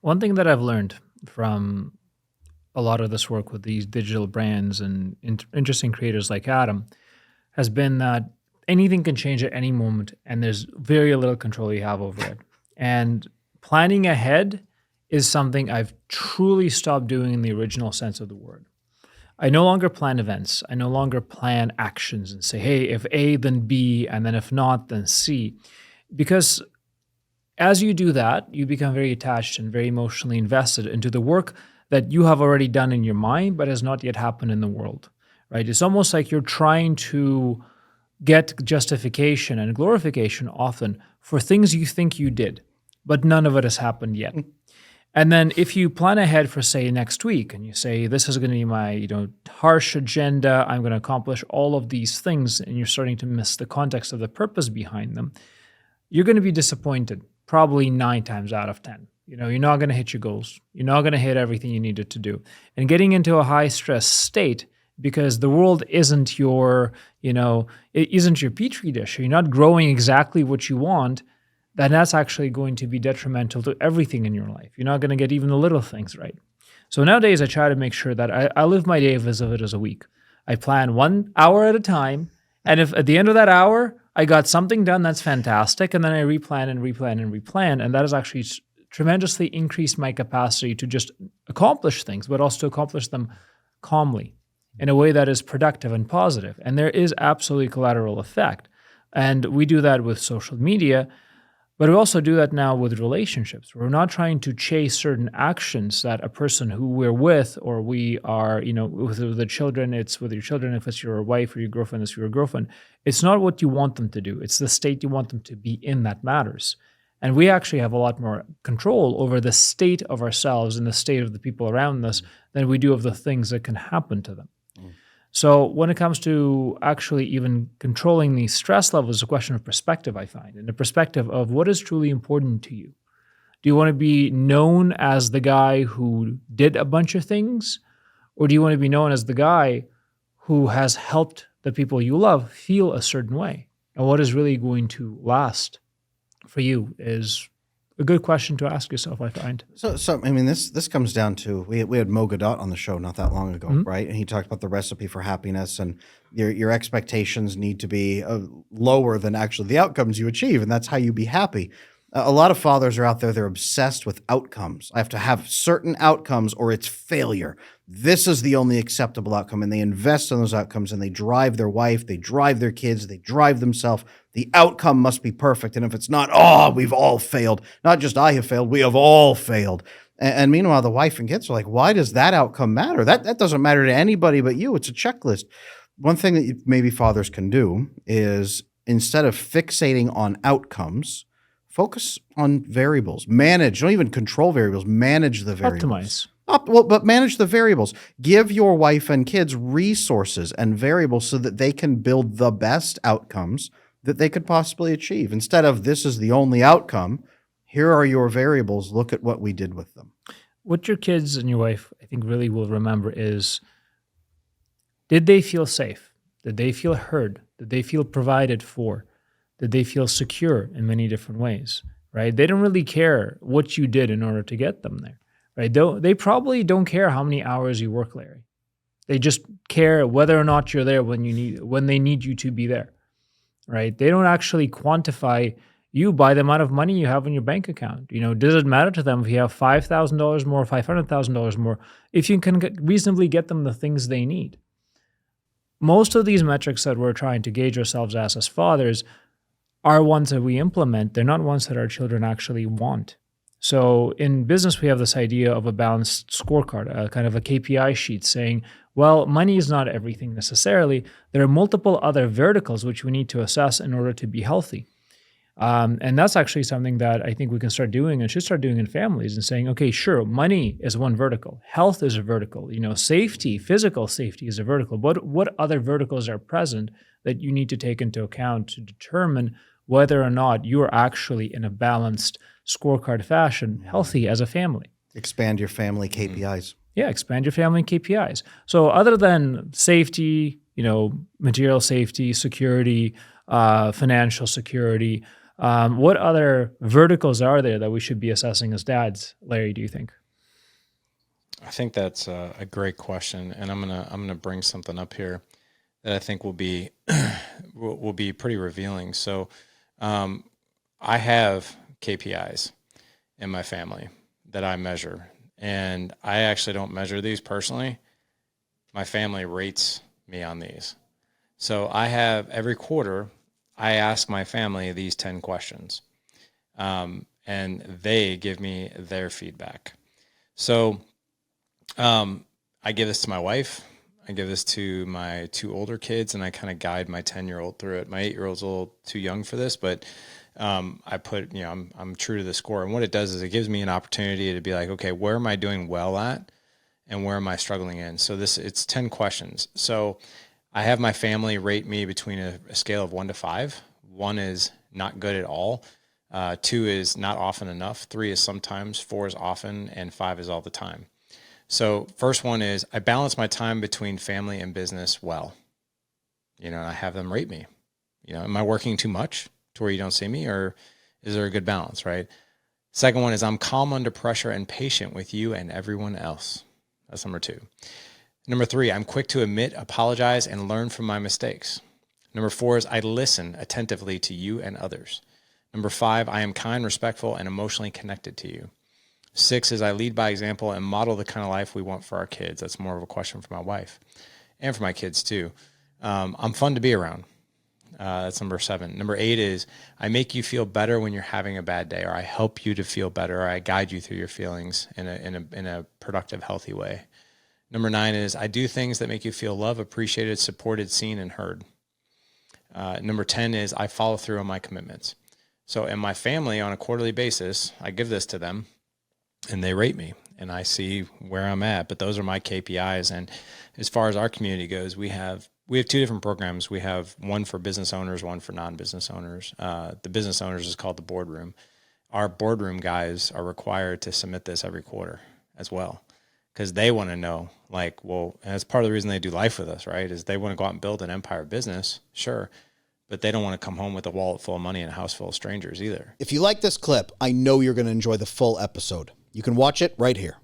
One thing that I've learned from a lot of this work with these digital brands and interesting creators like Adam has been that anything can change at any moment, and there's very little control you have over it. And planning ahead is something I've truly stopped doing in the original sense of the word. I no longer plan events. I no longer plan actions and say, hey, if A, then B, and then if not, then C. Because as you do that, you become very attached and very emotionally invested into the work that you have already done in your mind, but has not yet happened in the world, right? It's almost like you're trying to get justification and glorification often for things you think you did, but none of it has happened yet. And then if you plan ahead for, say, next week, and you say, this is going to be my, harsh agenda, I'm going to accomplish all of these things, and you're starting to miss the context of the purpose behind them, you're going to be disappointed, probably 9 times out of 10. You're not going to hit your goals. You're not going to hit everything you needed to do. And getting into a high stress state because the world isn't your, it isn't your petri dish. You're not growing exactly what you want, then that's actually going to be detrimental to everything in your life. You're not going to get even the little things right. So nowadays, I try to make sure that I live my day as if it is a week. I plan 1 hour at a time. And if at the end of that hour, I got something done, that's fantastic. And then I replan and replan and replan. And that has actually tremendously increased my capacity to just accomplish things, but also to accomplish them calmly in a way that is productive and positive. And there is absolutely collateral effect. And we do that with social media, but we also do that now with relationships. We're not trying to chase certain actions that a person who we're with, or we are, with the children, it's with your children, if it's your wife or your girlfriend, it's your girlfriend. It's not what you want them to do. It's the state you want them to be in that matters. And we actually have a lot more control over the state of ourselves and the state of the people around us than we do of the things that can happen to them. So when it comes to actually even controlling these stress levels, it's a question of perspective, I find, and the perspective of what is truly important to you. Do you want to be known as the guy who did a bunch of things? Or do you want to be known as the guy who has helped the people you love feel a certain way? And what is really going to last for you is a good question to ask yourself, I find. So I mean, this comes down to, we had Mo Gadot on the show not that long ago, right? And he talked about the recipe for happiness, and your expectations need to be lower than actually the outcomes you achieve, and that's how you be happy. A lot of fathers are out there, they're obsessed with outcomes. I have to have certain outcomes or it's failure. This is the only acceptable outcome, and they invest in those outcomes, and they drive their wife, they drive their kids, they drive themselves. The outcome must be perfect, and if it's not, we've all failed. Not just I have failed, we have all failed. And meanwhile, the wife and kids are like, why does that outcome matter? That doesn't matter to anybody but you. It's a checklist. One thing that maybe fathers can do is, instead of fixating on outcomes, focus on variables. Manage, don't even control variables, manage the variables. Optimize. But manage the variables. Give your wife and kids resources and variables so that they can build the best outcomes that they could possibly achieve. Instead of, this is the only outcome, here are your variables, look at what we did with them. What your kids and your wife, I think, really will remember is, did they feel safe? Did they feel heard? Did they feel provided for? Did they feel secure in many different ways, right? They don't really care what you did in order to get them there, right? They probably don't care how many hours you work, Larry. They just care whether or not you're there when they need you to be there, right? They don't actually quantify you by the amount of money you have in your bank account. Does it matter to them if you have $5,000 more, $500,000 more, if you can reasonably get them the things they need? Most of these metrics that we're trying to gauge ourselves as fathers are ones that we implement. They're not ones that our children actually want. So in business, we have this idea of a balanced scorecard, a kind of a KPI sheet saying, well, money is not everything necessarily. There are multiple other verticals which we need to assess in order to be healthy. And that's actually something that I think we can start doing and should start doing in families, and saying, okay, sure, money is one vertical. Health is a vertical. Safety, physical safety is a vertical. But what other verticals are present that you need to take into account to determine whether or not you're actually in a balanced scorecard fashion, healthy as a family? Expand your family KPIs. Yeah, expand your family KPIs. So other than safety, material safety, security, financial security, What other verticals are there that we should be assessing as dads, Larry, do you think? I think that's a great question, and I'm gonna bring something up here that I think will be will be pretty revealing. So, I have KPIs in my family that I measure, and I actually don't measure these personally. My family rates me on these. So I have every quarter, I ask my family these 10 questions, and they give me their feedback. So I give this to my wife. I give this to my two older kids, and I kind of guide my 10-year-old through it. My 8-year-old's a little too young for this, but I put, I'm true to the score. And what it does is it gives me an opportunity to be like, okay, where am I doing well at, and where am I struggling in? So it's 10 questions. So I have my family rate me between a scale of 1 to 5. 1 is not good at all. 2 is not often enough. 3 is sometimes. 4 is often, and 5 is all the time. So first one is I balance my time between family and business well. And I have them rate me. Am I working too much to where you don't see me, or is there a good balance, right? Second one is I'm calm under pressure and patient with you and everyone else. That's number 2. Number 3, I'm quick to admit, apologize, and learn from my mistakes. Number 4 is I listen attentively to you and others. Number 5, I am kind, respectful, and emotionally connected to you. 6 is I lead by example and model the kind of life we want for our kids. That's more of a question for my wife and for my kids too. I'm fun to be around. That's number 7. Number 8 is I make you feel better when you're having a bad day, or I help you to feel better, or I guide you through your feelings in a productive, healthy way. Number 9 is I do things that make you feel loved, appreciated, supported, seen, and heard. Number 10 is I follow through on my commitments. So in my family, on a quarterly basis, I give this to them, and they rate me, and I see where I'm at. But those are my KPIs. And as far as our community goes, we have 2 different programs. We have one for business owners, one for non-business owners. The business owners is called the Boardroom. Our Boardroom guys are required to submit this every quarter as well, because they want to know, and that's part of the reason they do life with us, right? Is they want to go out and build an empire business, sure, but they don't want to come home with a wallet full of money and a house full of strangers either. If you like this clip, I know you're going to enjoy the full episode. You can watch it right here.